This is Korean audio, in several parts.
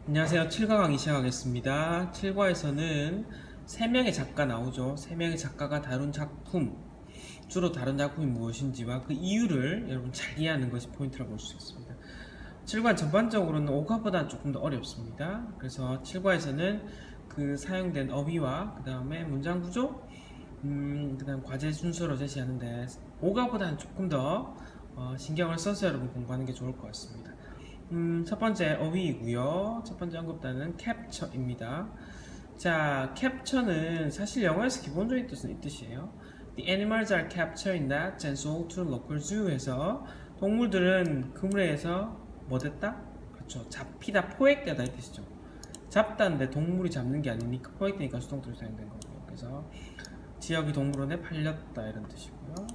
안녕하세요. 7과 강의 시작하겠습니다. 7과에서는 3명의 작가 나오죠. 3명의 작가가 다룬 작품, 주로 다룬 작품이 무엇인지와 그 이유를 여러분 잘 이해하는 것이 포인트라고 볼 수 있습니다. 7과는 전반적으로는 5과보다는 조금 더 어렵습니다. 그래서 7과에서는 그 사용된 어휘와 그 다음에 문장 구조, 그 다음 과제 순서로 제시하는데 5과보다는 조금 더 신경을 써서 여러분 공부하는 게 좋을 것 같습니다. 첫 번째 어휘이고요. 첫 번째 언급단은 캡처입니다. 자, 캡처는 사실 영어에서 기본적인 뜻은 이 뜻이에요. The animals are captured in nets and sold to local zoo에서 동물들은 그물에서 뭐 됐다? 그렇죠. 잡히다, 포획되다 이 뜻이죠. 잡다인데 동물이 잡는 게 아니니까 포획되니까 수동태로 사용된 거고요. 그래서 지역이 동물원에 팔렸다 이런 뜻이고요.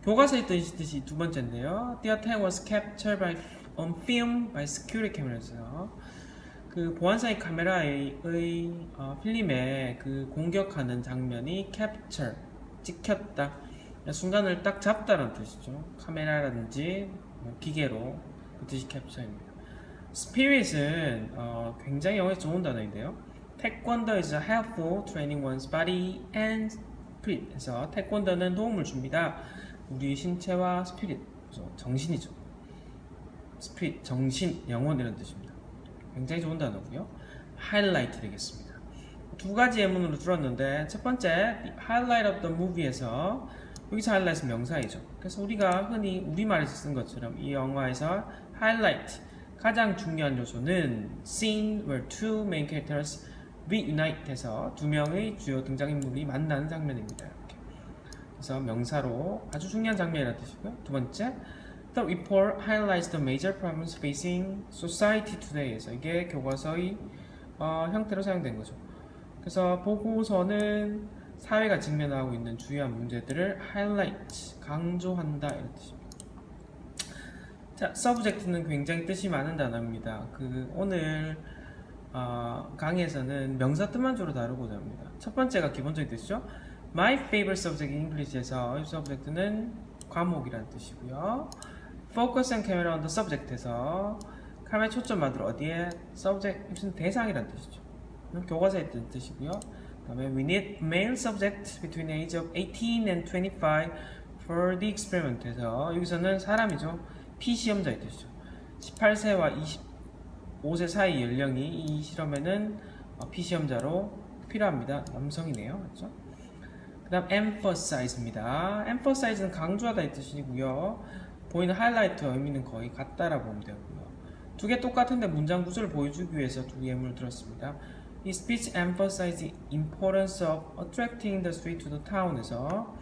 교과서에 뜻이 두 번째인데요. The attack was captured on film by security cameras에서 그 보안사의 카메라의 필름에 그 공격하는 장면이 capture, 찍혔다. 순간을 딱 잡다라는 뜻이죠. 카메라라든지 기계로 그 뜻이 capture입니다. spirit은 굉장히 영어에 좋은 단어인데요. Taekwondo is helpful training one's body and spirit. 그래서 태권도는 도움을 줍니다. 우리 신체와 스피릿, 정신이죠. 스피릿, 정신, 영혼 이런 뜻입니다. 굉장히 좋은 단어고요. 하이라이트 되겠습니다. 두 가지 예문으로 들었는데 첫 번째 highlight of the movie에서 여기서 highlight은 명사이죠. 그래서 우리가 흔히 우리말에서 쓴 것처럼 이 영화에서 highlight 가장 중요한 요소는 scene where two main characters reunite해서 두 명의 주요 등장인물이 만나는 장면입니다. 이렇게. 그래서 명사로 아주 중요한 장면이라는 뜻이고요. 두 번째 The report highlights the major problems facing society today에서 이게 교과서의 형태로 사용된 거죠. 그래서 보고서는 사회가 직면하고 있는 주요한 문제들을 highlight, 강조한다 이런 뜻입니다. 자, subject는 굉장히 뜻이 많은 단어입니다. 오늘 강의에서는 명사 뜻만 주로 다루고자 합니다. 첫 번째가 기본적인 뜻이죠. My favorite subject in English에서 이 subject는 과목이라는 뜻이고요. Focus and camera on the subject에서 카메라 초점 맞으러 어디에 subject 무슨 대상이라는 뜻이죠. 교과서에 있던 뜻이고요. 그 다음에 we need male subject between the age of 18 and 25 for the experiment에서 여기서는 사람이죠. 피시험자의 뜻이죠. 18세와 25세 사이 연령이 이 실험에는 피시험자로 필요합니다. 남성이네요. 그렇죠? 그 다음 emphasize입니다. emphasize는 강조하다 이 뜻이고요. 보이는 하이라이트와 의미는 거의 같다라고 보면 되고요. 두 개 똑같은데 문장 구조를 보여주기 위해서 두 예문을 들었습니다. 이 speech emphasized the importance of attracting the street to the town에서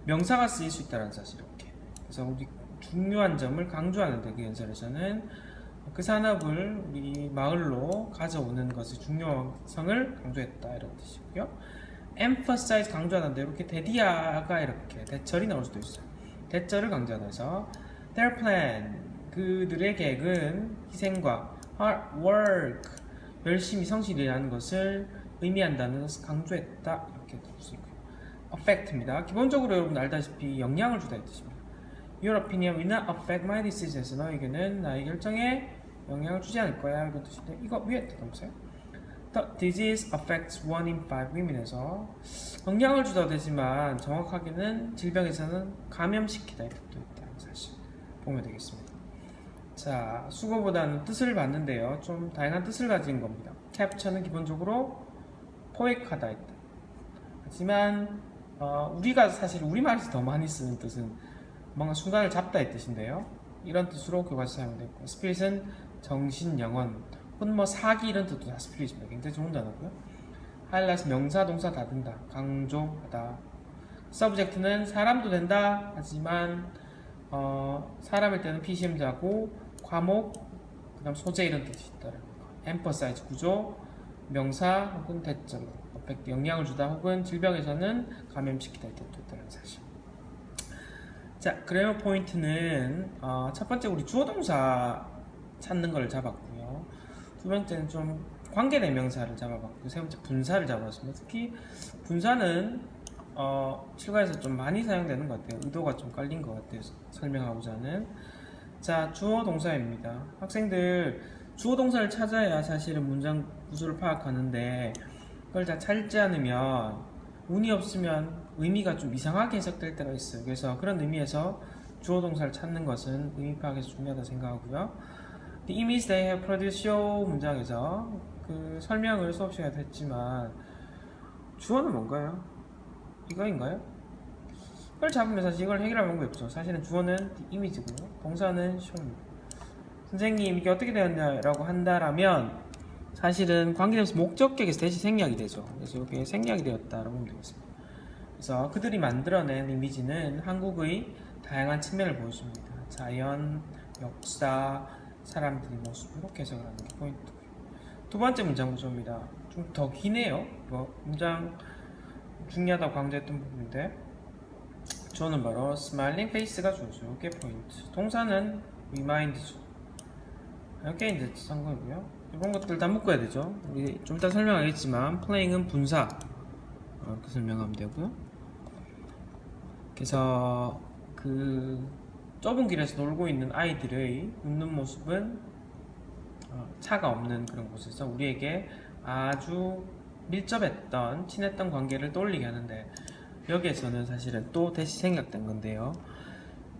명사가 쓰일 수 있다는 사실 이렇게. 그래서 우리 중요한 점을 강조하는데 그 연설에서는 그 산업을 우리 마을로 가져오는 것의 중요성을 강조했다 이런 뜻이고요. emphasize 강조하는데 이렇게 대디아가 이렇게 대절이 나올 수도 있어요. 대절을 강조하다 해서 their plan 그들의 계획은 희생과 hard work 열심히 성실히 일하는 것을 의미한다는 것을 강조했다 이렇게 볼 수 있고요. affect입니다. 기본적으로 여러분 알다시피 영향을 주다 이 뜻입니다. Your opinion will not affect my decisions. 너에게는 나의 결정에 영향을 주지 않을 거야 이런 뜻인데 이거 위에 들어보세요. The disease affects 1 in 5 women에서 영향을 주다 되지만 정확하게는 질병에서는 감염시키다 이 뜻도 있다는 사실 보면 되겠습니다. 자, 수거보다는 뜻을 봤는데요. 좀 다양한 뜻을 가진 겁니다. capture는 기본적으로 포획하다 있다. 하지만 우리가 사실 우리말에서 더 많이 쓰는 뜻은 뭔가 순간을 잡다 이 뜻인데요. 이런 뜻으로 교과서 사용되고 spirit은 정신, 영혼 혹은 뭐 사기 이런 뜻도 다 spirit입니다. 굉장히 좋은 단어고요. highlight 명사, 동사 다든다, 강조하다. subject는 사람도 된다 하지만 사람일 때는 피시험자고 과목, 그 다음 소재 이런 뜻이 있다라는 거. emphasize 구조, 명사 혹은 대절, affect 영향을 주다 혹은 질병에서는 감염시키다 이런 뜻도 있다는 사실. 자, 그래머 포인트는 첫 번째 우리 주어 동사 찾는 걸 잡았고요. 두 번째는 좀 관계대명사를 잡아봤고 세 번째 분사를 잡았습니다. 특히 분사는 실과에서 좀 많이 사용되는 것 같아요. 의도가 좀 깔린 것 같아요. 설명하고자 하는. 자, 주어 동사입니다. 학생들 주어 동사를 찾아야 사실은 문장 구조를 파악하는데 그걸 다 찾지 않으면 운이 없으면 의미가 좀 이상하게 해석될 때가 있어요. 그래서 그런 의미에서 주어 동사를 찾는 것은 의미 파악에서 중요하다 생각하고요. The image they have produced show 문장에서 그 설명을 수업 시간에 했지만 주어는 뭔가요? 이거인가요? 이걸 잡으면 사실 이걸 해결할 방법이 없죠. 사실은 주어는 the image고요. 동사는 show입니다. 선생님 이게 어떻게 되었냐라고 한다라면 사실은 관계대명사 목적격에서 대시 생략이 되죠. 그래서 이게 생략이 되었다라고 보면 되겠습니다. 그래서 그들이 만들어낸 이미지는 한국의 다양한 측면을 보여줍니다. 자연, 역사, 사람들의 모습 이렇게 해석을 하는 게 포인트고요. 두 번째 문장 구조입니다. 좀 더 기네요. 문장 중요하다고 강조했던 부분인데 주어는 바로 smiling face가 주어죠. 이게 포인트. 동사는 remind죠. 이렇게 이제 상관이고요. 이런 것들 다 묶어야 되죠. 우리 좀 이따 설명하겠지만 playing은 분사 이렇게 설명하면 되고요. 그래서 그 좁은 길에서 놀고 있는 아이들의 웃는 모습은 차가 없는 그런 곳에서 우리에게 아주 밀접했던 친했던 관계를 떠올리게 하는데 여기에서는 사실은 또 다시 생략된 건데요.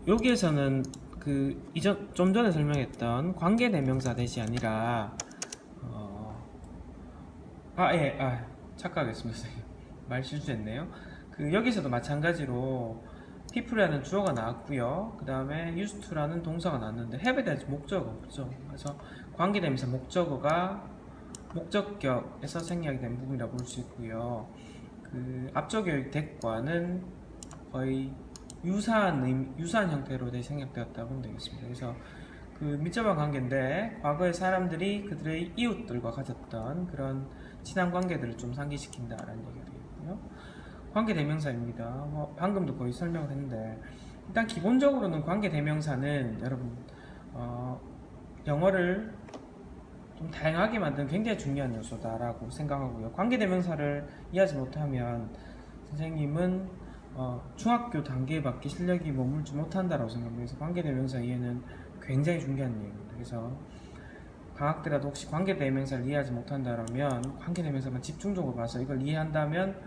여기에서는 그 이전 좀 전에 설명했던 관계 대명사 대시 아니라 착각했습니다. 말 실수했네요. 그 여기서도 마찬가지로 people이라는 주어가 나왔고요. 그 다음에 used to라는 동사가 나왔는데 have에 대해서 목적어가 없죠. 그래서 관계대명사 목적어가 목적격에서 생략이 된 부분이라고 볼 수 있고요. 그 앞쪽의 that과는 거의 유사한 형태로 생략되었다고 보면 되겠습니다. 그래서 그 밀접한 관계인데 과거의 사람들이 그들의 이웃들과 가졌던 그런 친한 관계들을 좀 상기시킨다라는 얘기가 되겠고요. 관계 대명사입니다. 방금도 거의 설명을 했는데 일단 기본적으로는 관계 대명사는 여러분 영어를 좀 다양하게 만드는 굉장히 중요한 요소다라고 생각하고요. 관계 대명사를 이해하지 못하면 선생님은 중학교 단계밖에 실력이 머물지 못한다라고 생각합니다. 그래서 관계 대명사 이해는 굉장히 중요한 얘기입니다. 그래서 방학 때라도 혹시 관계 대명사를 이해하지 못한다면 관계 대명사만 집중적으로 봐서 이걸 이해한다면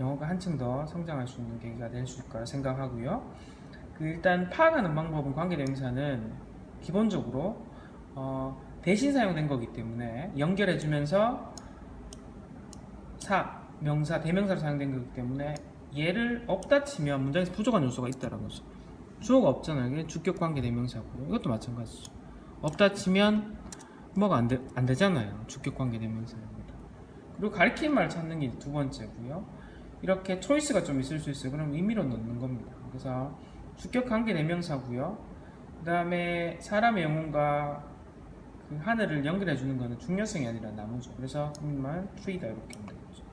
영어가 한층 더 성장할 수 있는 계기가 될 수 있을 거라 생각하고요. 일단 파악하는 방법은 관계 대명사는 기본적으로 대신 사용된 거기 때문에 연결해주면서 명사, 대명사로 사용된 거기 때문에 얘를 없다 치면 문장에서 부족한 요소가 있다는 거죠. 주어가 없잖아요. 이게 주격 관계 대명사고요. 이것도 마찬가지죠. 없다 치면 뭐가 안 되잖아요. 주격 관계 대명사입니다. 그리고 가리키는 말을 찾는 게 두 번째고요. 이렇게 초이스가 좀 있을 수 있어요. 그럼 의미로 넣는 겁니다. 그래서 주격 관계 대명사고요. 그 다음에 사람의 영혼과 그 하늘을 연결해 주는 것은 중요성이 아니라 나무죠. 그래서 그만 tree다 이렇게 하면 되죠.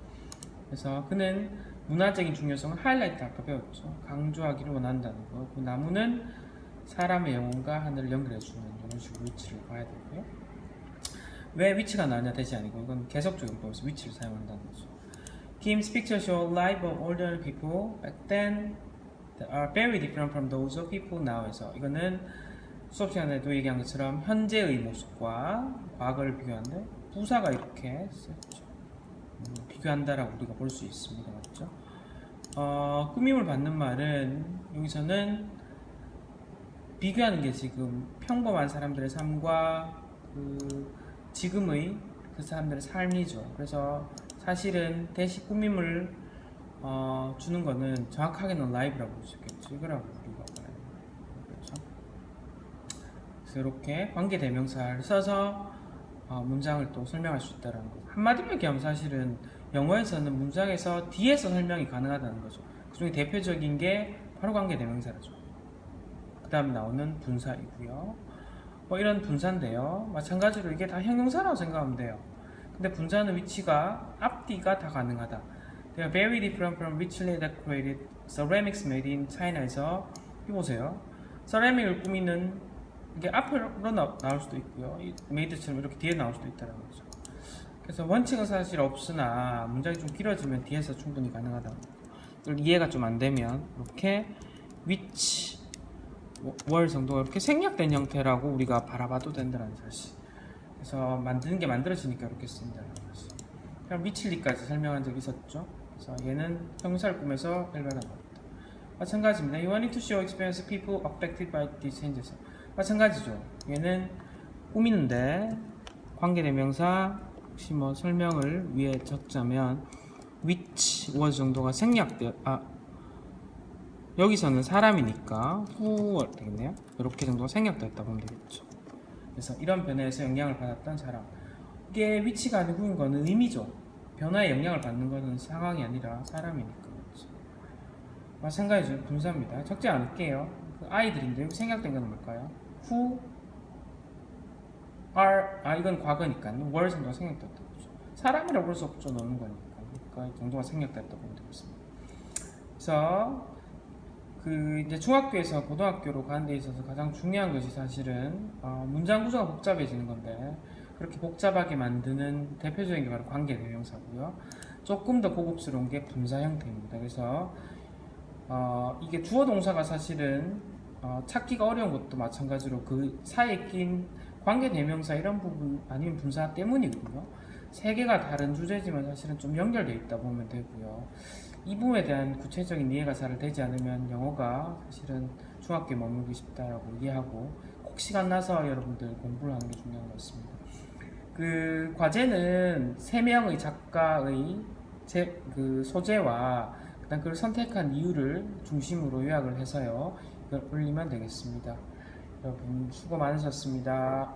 그래서 그는 문화적인 중요성을 하이라이트 아까 배웠죠. 강조하기를 원한다는 거. 그 나무는 사람의 영혼과 하늘을 연결해 주는 이런 식으로 위치를 봐야 되고요. 왜 위치가 나느냐 대시 아니고 이건 계속적인 법에서 위치를 사용한다는 거죠. Kim's pictures show life of older people back then that are very different from those of people now에서 이거는 수업 시간에도 얘기한 것처럼 현재의 모습과 과거를 비교하는데 부사가 이렇게 쓰였죠. 비교한다라고 우리가 볼 수 있습니다. 맞죠? 꾸밈을 받는 말은 여기서는 비교하는 게 지금 평범한 사람들의 삶과 그 지금의 그 사람들의 삶이죠. 그래서 사실은 대시 꾸밈을 주는 거는 정확하게는 라이브라고 볼 수 있겠죠. 이거라고 우리가 봐야 돼요. 그렇죠? 그래서 이렇게 관계 대명사를 써서 문장을 또 설명할 수 있다는 거. 한마디로 얘기하면 사실은 영어에서는 문장에서 뒤에서 설명이 가능하다는 거죠. 그 중에 대표적인 게 바로 관계 대명사죠. 그 다음에 나오는 분사이고요. 이런 분사인데요. 마찬가지로 이게 다 형용사라고 생각하면 돼요. 근데 분사는 위치가 앞뒤가 다 가능하다. They are very different from richly decorated ceramics made in China에서 이보세요. 세라믹을 꾸미는 이게 앞으로 나올 수도 있고요. 메이드처럼 이렇게 뒤에 나올 수도 있다는 거죠. 그래서 원칙은 사실 없으나 문장이 좀 길어지면 뒤에서 충분히 가능하다. 이해가 좀 안 되면 이렇게 which 월 정도가 이렇게 생략된 형태라고 우리가 바라봐도 된다는 사실. 그래서 만드는 게 만들어지니까 이렇게 쓴다. 그럼 미칠리까지 설명한 적이 있었죠. 그래서 얘는 형사를 꾸며서 발견한 겁니다. 마찬가지입니다. You want to show experience people affected by these changes. 마찬가지죠. 얘는 꾸미는데 관계대명사 혹시 뭐 설명을 위해 적자면 which was 정도가 생략되어 여기서는 사람이니까 who 되겠네요. 이렇게 정도가 생략되었다 보면 되겠죠. 그래서 이런 변화에서 영향을 받았던 사람. 이게 위치가 아니고 인 거는 의미죠. 변화에 영향을 받는 거는 상황이 아니라 사람이니까. 그렇죠. 마찬가지죠. 분사입니다. 적지 않을게요. 그 아이들인데 여기 생략된 건 뭘까요? who are 이건 과거니까 were 정도가 생략됐다. 그렇죠. 사람이라고 볼 수 없죠. 넣는 거니까. 그러니까 이 정도가 생략됐다 보면 되겠습니다. 그래서 그 이제 중학교에서 고등학교로 가는 데 있어서 가장 중요한 것이 사실은 문장 구조가 복잡해지는 건데 그렇게 복잡하게 만드는 대표적인 게 바로 관계대명사고요. 조금 더 고급스러운 게 분사 형태입니다. 그래서 이게 주어 동사가 사실은 찾기가 어려운 것도 마찬가지로 그 사이에 낀 관계대명사 이런 부분 아니면 분사 때문이고요. 세 개가 다른 주제지만 사실은 좀 연결되어 있다 보면 되고요. 이 부분에 대한 구체적인 이해가 잘 되지 않으면 영어가 사실은 중학교에 머물기 쉽다라고 이해하고 꼭 시간 나서 여러분들 공부를 하는 게 중요한 것 같습니다. 그 과제는 3명의 작가의 그 소재와 그다음 그걸 선택한 이유를 중심으로 요약을 해서요. 이걸 올리면 되겠습니다. 여러분 수고 많으셨습니다.